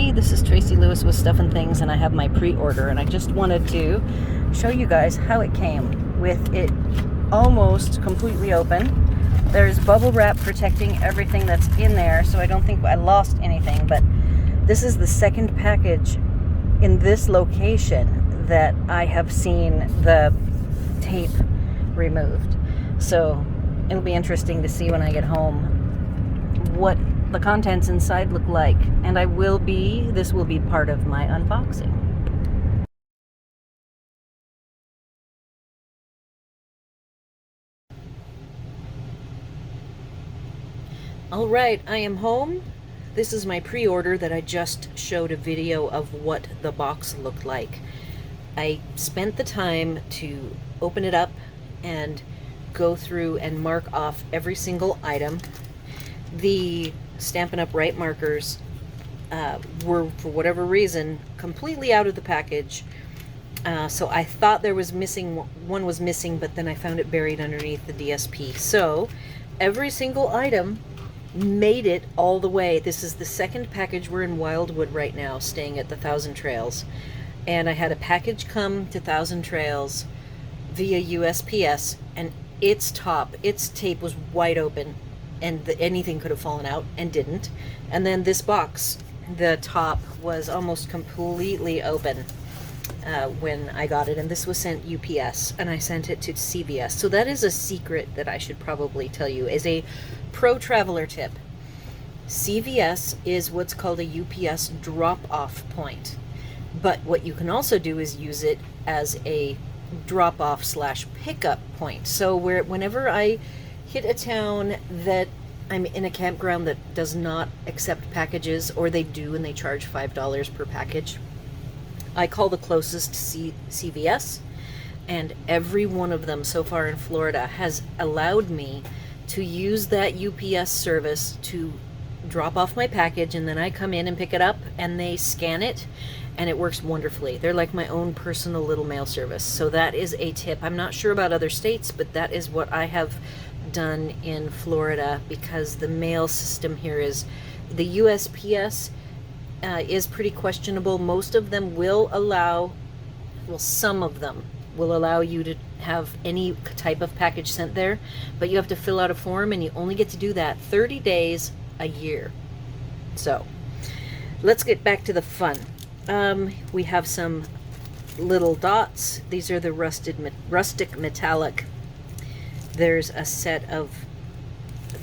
everybody, this is Tracy Lewis with Stuff and Things, and I have my pre-order, and I just wanted to show you guys how it came, with it almost completely open. There's bubble wrap protecting everything that's in there, so I don't think I lost anything, but this is the second package in this location that I have seen the tape removed. So it'll be interesting to see when I get home what the contents inside look like, and this will be part of my unboxing. Alright, I am home. This is my pre-order that I just showed a video of what the box looked like. I spent the time to open it up and go through and mark off every single item. The Stampin' Up! Right markers were, for whatever reason, completely out of the package. So I thought there was one was missing, but then I found it buried underneath the DSP. So every single item made it all the way. This is the second package. We're in Wildwood right now, staying at the Thousand Trails. And I had a package come to Thousand Trails via USPS, and its tape was wide open, and anything could have fallen out and didn't. And then this box, the top was almost completely open when I got it, and this was sent UPS, and I sent it to CVS. So that is a secret that I should probably tell you, as a pro traveler tip. CVS is what's called a UPS drop-off point, but what you can also do is use it as a drop-off / pickup point. So whenever I hit a town that I'm in a campground that does not accept packages, or they do and they charge $5 per package, I call the closest CVS, and every one of them so far in Florida has allowed me to use that UPS service to drop off my package, and then I come in and pick it up and they scan it, and it works wonderfully. They're like my own personal little mail service. So that is a tip. I'm not sure about other states, but that is what I have done in Florida, because the mail system here is, the USPS is pretty questionable. Most of them will allow, well, some of them will allow you to have any type of package sent there, but you have to fill out a form, and you only get to do that 30 days a year. So let's get back to the fun. We have some little dots. These are the rustic metallic. There's a set of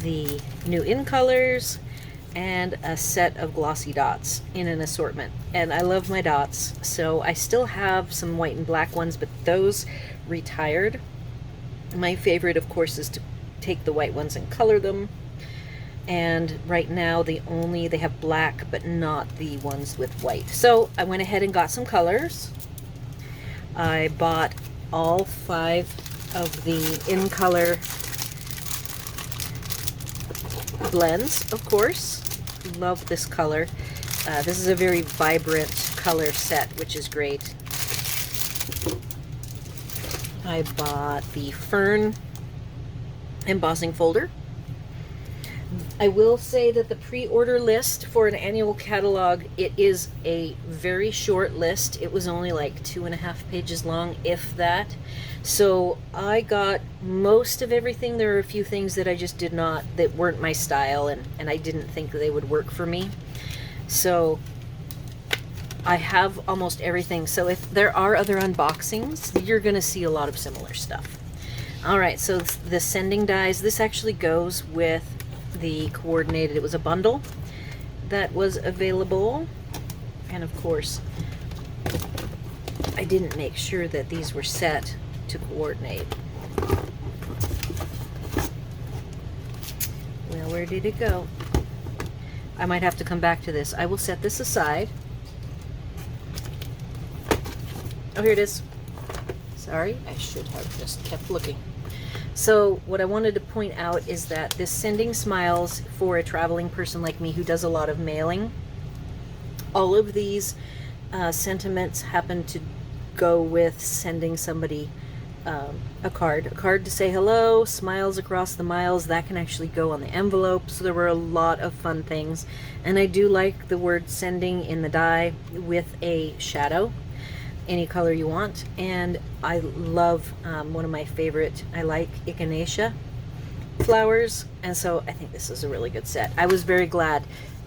the new in colors and a set of glossy dots in an assortment. And I love my dots, so I still have some white and black ones, but those retired. My favorite, of course, is to take the white ones and color them. And right now they have black, but not the ones with white. So I went ahead and got some colors. I bought all 5 of the in color blends, of course. Love this color. This is a very vibrant color set, which is great. I bought the fern embossing folder. I will say that the pre-order list for an annual catalog, it is a very short list. It was only like 2.5 pages long, if that. So I got most of everything. There are a few things that I just that weren't my style, and I didn't think they would work for me. So I have almost everything. So if there are other unboxings, you're gonna see a lot of similar stuff. All right, so the sending dies, this actually goes with the coordinated. It was a bundle that was available, and of course I didn't make sure that these were set to coordinate. Well, where did it go? I might have to come back to this. I will set this aside. Oh, here it is. Sorry, I should have just kept looking. So what I wanted to point out is that this Sending Smiles, for a traveling person like me who does a lot of mailing, all of these sentiments happen to go with sending somebody a card to say hello, smiles across the miles. That can actually go on the envelope. So there were a lot of fun things. And I do like the word sending in the die with a shadow, any color you want. And I love one of my favorite, I like echinacea flowers, and so I think this is a really good set. I was very glad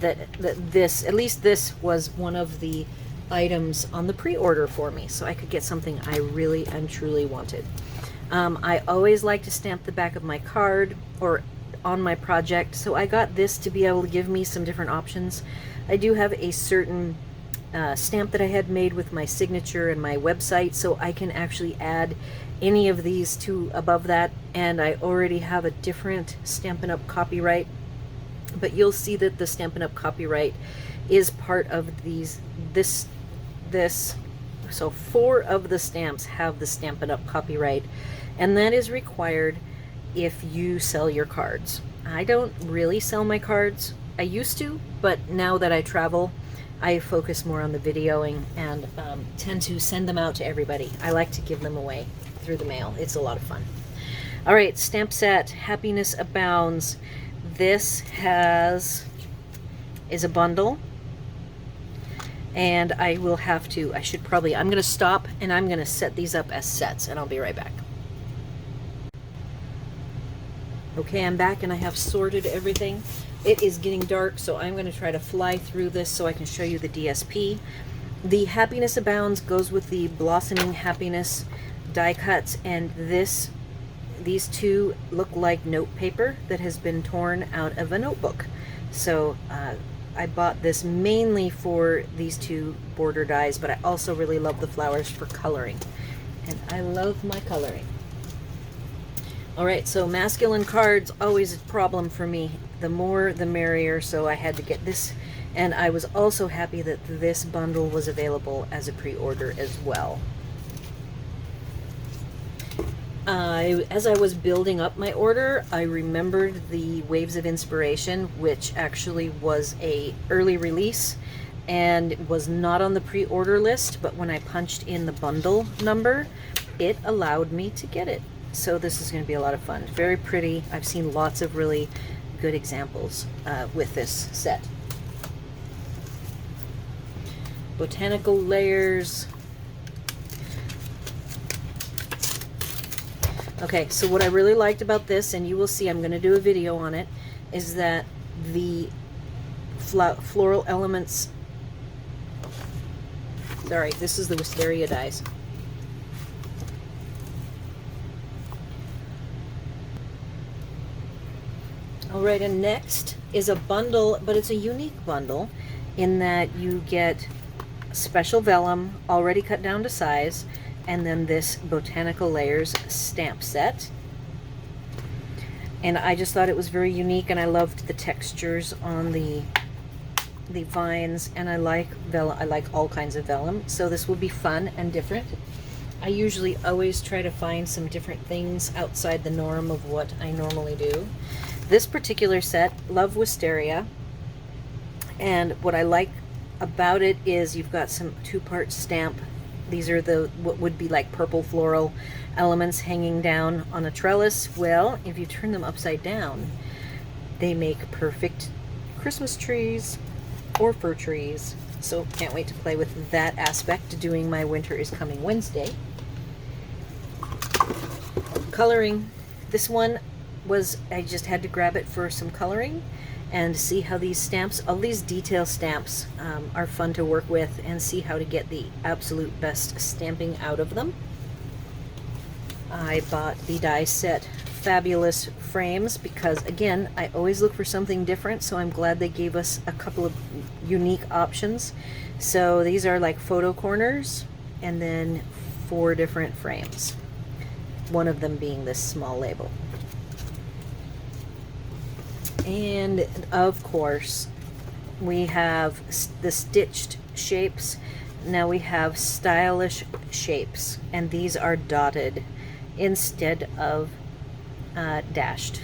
that this, at least this, was one of the items on the pre-order for me, so I could get something I really and truly wanted. I always like to stamp the back of my card or on my project, so I got this to be able to give me some different options. I do have a certain stamp that I had made with my signature and my website, so I can actually add any of these to above that, and I already have a different Stampin' Up! Copyright, but you'll see that the Stampin' Up! Copyright is part of this. So 4 of the stamps have the Stampin' Up! Copyright, and that is required if you sell your cards. I don't really sell my cards. I used to, but now that I travel, I focus more on the videoing and tend to send them out to everybody. I like to give them away through the mail. It's a lot of fun. All right, stamp set, Happiness Abounds. This is a bundle, and I will have to, I'm going to stop and I'm going to set these up as sets, and I'll be right back. Okay, I'm back and I have sorted everything. It is getting dark, so I'm going to try to fly through this so I can show you the DSP. The Happiness Abounds goes with the Blossoming Happiness die cuts, and these two look like note paper that has been torn out of a notebook. So I bought this mainly for these 2 border dies, but I also really love the flowers for coloring, and I love my coloring. All right, so masculine cards, always a problem for me. The more the merrier, so I had to get this, and I was also happy that this bundle was available as a pre-order as well. As I was building up my order, I remembered the Waves of Inspiration, which actually was a early release and was not on the pre-order list, but when I punched in the bundle number, it allowed me to get it. So this is going to be a lot of fun. Very pretty. I've seen lots of really good examples with this set. Botanical layers. Okay, so what I really liked about this, and you will see I'm going to do a video on it, is that the floral elements, sorry, this is the wisteria dies. Alright, and next is a bundle, but it's a unique bundle in that you get special vellum already cut down to size, and then this Botanical Layers stamp set. And I just thought it was very unique, and I loved the textures on the vines, and I like vellum. I like all kinds of vellum, so this will be fun and different. I usually always try to find some different things outside the norm of what I normally do. This particular set, love wisteria, and what I like about it is you've got some 2-part stamp. These are what would be like purple floral elements hanging down on a trellis. Well, if you turn them upside down, they make perfect Christmas trees or fir trees. So can't wait to play with that aspect, doing my Winter is Coming Wednesday. Coloring. This one was, I just had to grab it for some coloring and see how these stamps, all these detail stamps, are fun to work with, and see how to get the absolute best stamping out of them. I bought the die set Fabulous Frames because, again, I always look for something different, so I'm glad they gave us a couple of unique options. So these are like photo corners, and then 4 different frames, one of them being this small label. And of course we have the stitched shapes. Now we have stylish shapes, and these are dotted instead of dashed.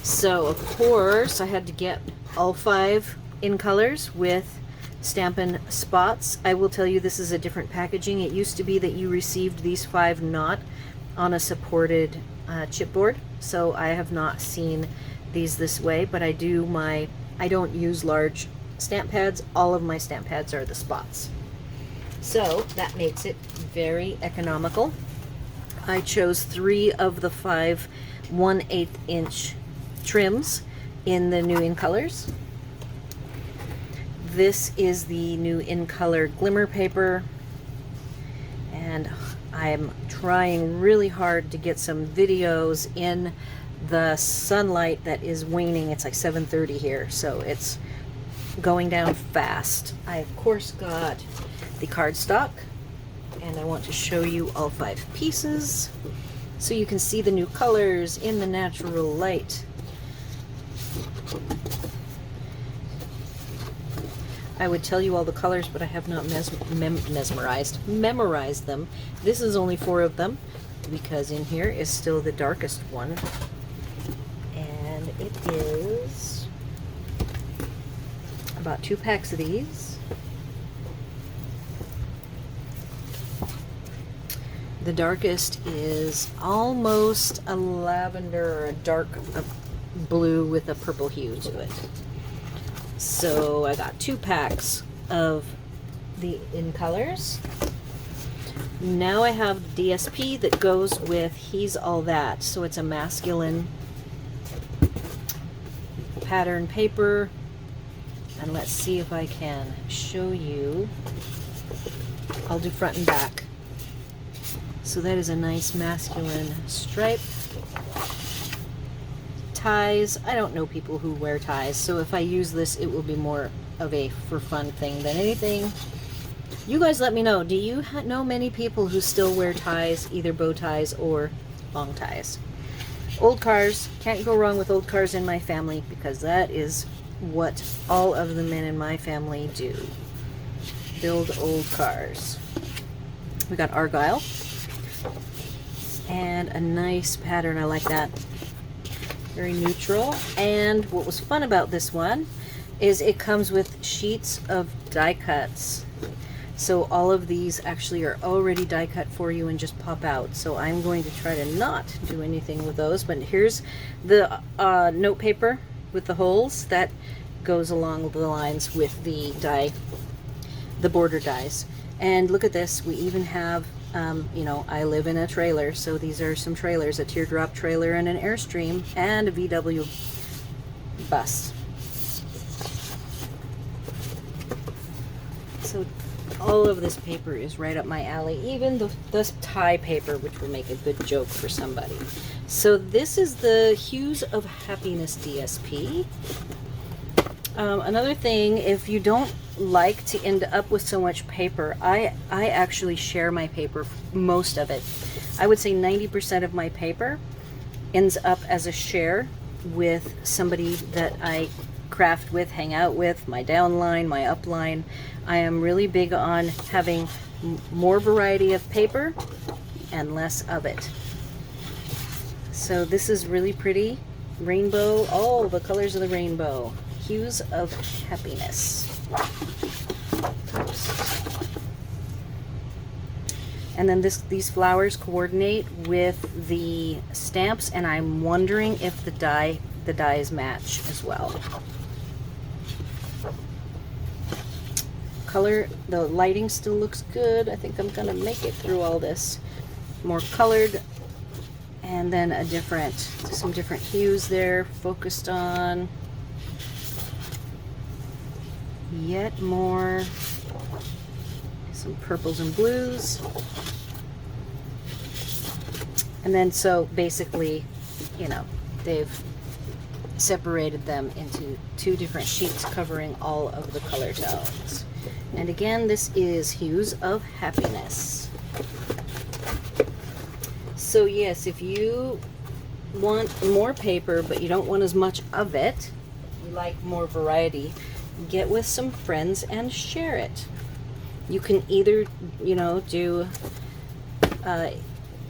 So of course I had to get all 5 in colors with Stampin' Spots. I will tell you this is a different packaging. It used to be that you received these 5 not on a supported chipboard, so I have not seen these this way, but I don't use large stamp pads. All of my stamp pads are the spots. So that makes it very economical. I chose 3 of the 5 1/8 inch trims in the new in colors. This is the new in color glimmer paper, and I'm trying really hard to get some videos in the sunlight that is waning. It's like 7:30 here, so it's going down fast. I of course got the cardstock, and I want to show you all 5 pieces so you can see the new colors in the natural light. I would tell you all the colors, but I have not memorized them. This is only 4 of them, because in here is still the darkest one, and it is about 2 packs of these. The darkest is almost a lavender or a dark blue with a purple hue to it. So I got 2 packs of the in colors. Now I have DSP that goes with He's All That. So it's a masculine pattern paper. And let's see if I can show you. I'll do front and back. So that is a nice masculine stripe. Ties. I don't know people who wear ties, so if I use this, it will be more of a for fun thing than anything. You guys let me know. Do you know many people who still wear ties, either bow ties or long ties? Old cars. Can't go wrong with old cars in my family, because that is what all of the men in my family do. Build old cars. We got Argyle. And a nice pattern. I like that. Very neutral. And what was fun about this one is it comes with sheets of die cuts. So all of these actually are already die cut for you and just pop out. So I'm going to try to not do anything with those. But here's the note paper with the holes that goes along the lines with the die, the border dies. And look at this. We even have you know, I live in a trailer, so these are some trailers, a teardrop trailer and an Airstream and a VW bus. So all of this paper is right up my alley, even the tie paper, which will make a good joke for somebody. So this is the Hues of Happiness DSP. Another thing, if you don't like to end up with so much paper, I actually share my paper, most of it. I would say 90% of my paper ends up as a share with somebody that I craft with, hang out with, my downline, my upline. I am really big on having more variety of paper and less of it. So this is really pretty. Rainbow, all the colors of the rainbow. Hues of Happiness. Oops. And then these flowers coordinate with the stamps, and I'm wondering if the dyes match as well. Color, the lighting still looks good. I think I'm gonna make it through all this. More colored, and then some different hues there focused on. Yet more, some purples and blues. And then so basically, you know, they've separated them into 2 different sheets covering all of the color tones. And again, this is Hues of Happiness. So yes, if you want more paper but you don't want as much of it, you like more variety, get with some friends and share it. You can either, you know, do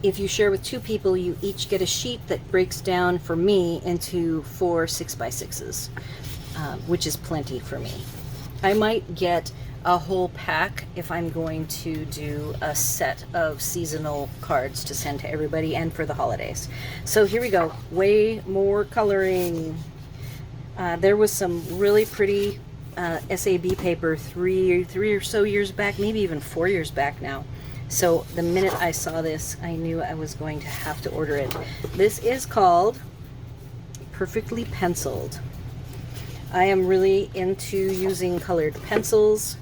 if you share with 2 people, you each get a sheet that breaks down for me into 4 6x6s, which is plenty for me. I might get a whole pack if I'm going to do a set of seasonal cards to send to everybody and for the holidays. So here we go, way more coloring. There was some really pretty SAB paper three or so years back, maybe even 4 years back now. So the minute I saw this, I knew I was going to have to order it. This is called Perfectly Penciled. I am really into using colored pencils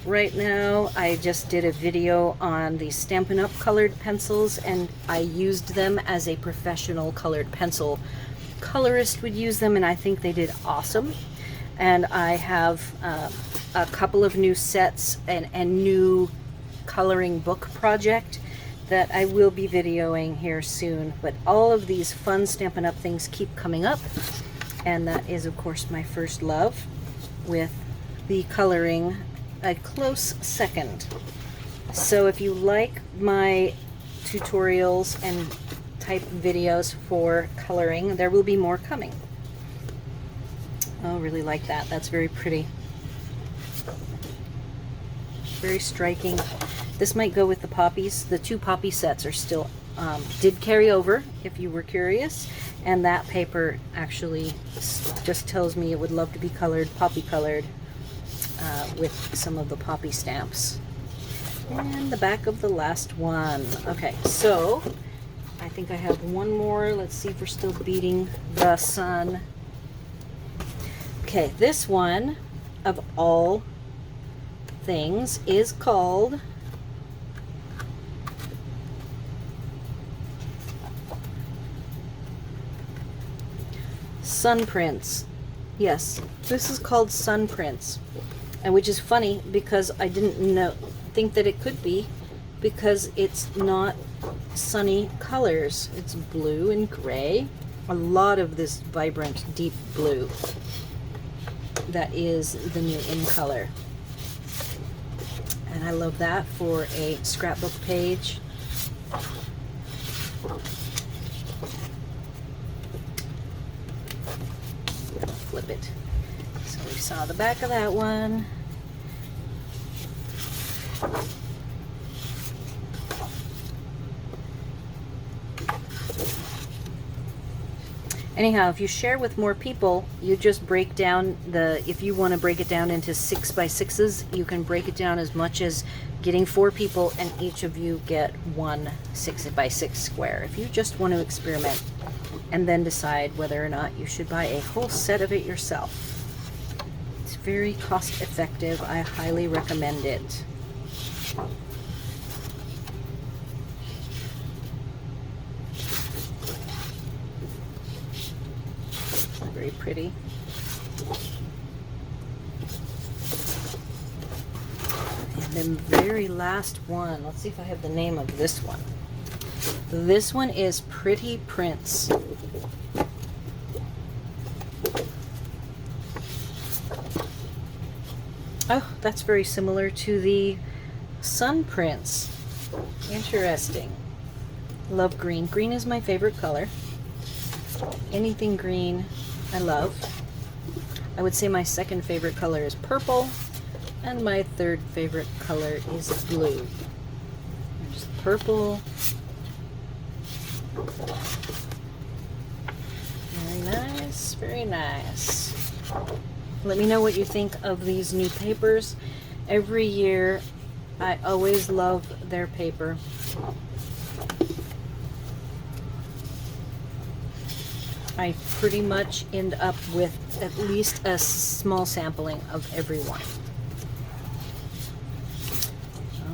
right now. I just did a video on the Stampin' Up! Colored pencils, and I used them as a professional colored pencil colorist would use them, and I think they did awesome. And I have a couple of new sets and new coloring book project that I will be videoing here soon. But all of these fun Stampin' Up! Things keep coming up. And that is, of course, my first love, with the coloring a close second. So if you like my tutorials and type videos for coloring, there will be more coming. Oh, really like that. That's very pretty. Very striking. This might go with the poppies. The 2 poppy sets are still, did carry over, if you were curious. And that paper actually just tells me it would love to be colored, poppy colored, with some of the poppy stamps. And the back of the last one. Okay, so I think I have one more. Let's see if we're still beating the sun. Okay, this one, of all things, is called Sun Prints. Yes, this is called Sun Prints, and which is funny because I didn't think that it could be, because it's not sunny colors. It's blue and gray, a lot of this vibrant deep blue that is the new in color, and I love that for a scrapbook page. Flip it. So we saw the back of that one. Anyhow, if you share with more people, you just break down if you want to break it down into 6x6s, you can break it down as much as getting 4 people and each of you get one 6x6 square. If you just want to experiment and then decide whether or not you should buy a whole set of it yourself. It's very cost effective. I highly recommend it. Very pretty. And then very last one. Let's see if I have the name of this one. This one is Pretty Prints. Oh, that's very similar to the Sun Prints. Interesting. Love green. Green is my favorite color. Anything green, I love. I would say my second favorite color is purple, and my third favorite color is blue. There's purple. Very nice, very nice. Let me know what you think of these new papers. Every year, I always love their paper. I pretty much end up with at least a small sampling of every one.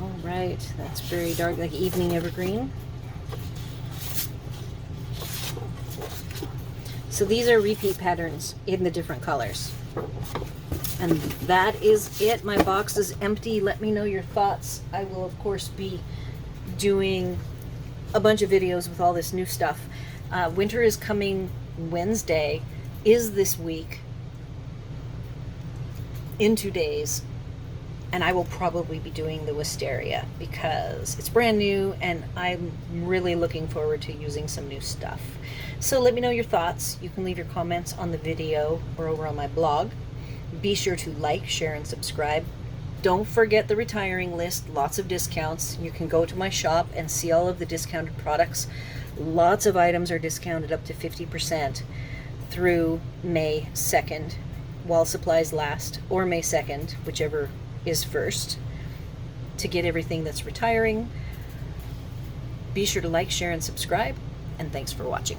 All right, that's very dark, like evening evergreen. So these are repeat patterns in the different colors. And that is it. My box is empty. Let me know your thoughts. I will, of course, be doing a bunch of videos with all this new stuff. Winter is coming. Wednesday is this week, in 2 days, and I will probably be doing the wisteria because it's brand new and I'm really looking forward to using some new stuff. So let me know your thoughts. You can leave your comments on the video or over on my blog. Be sure to like, share, and subscribe. Don't forget the retiring list, lots of discounts. You can go to my shop and see all of the discounted products. Lots of items are discounted up to 50% through May 2nd, while supplies last, or May 2nd, whichever is first, to get everything that's retiring. Be sure to like, share, and subscribe, and thanks for watching.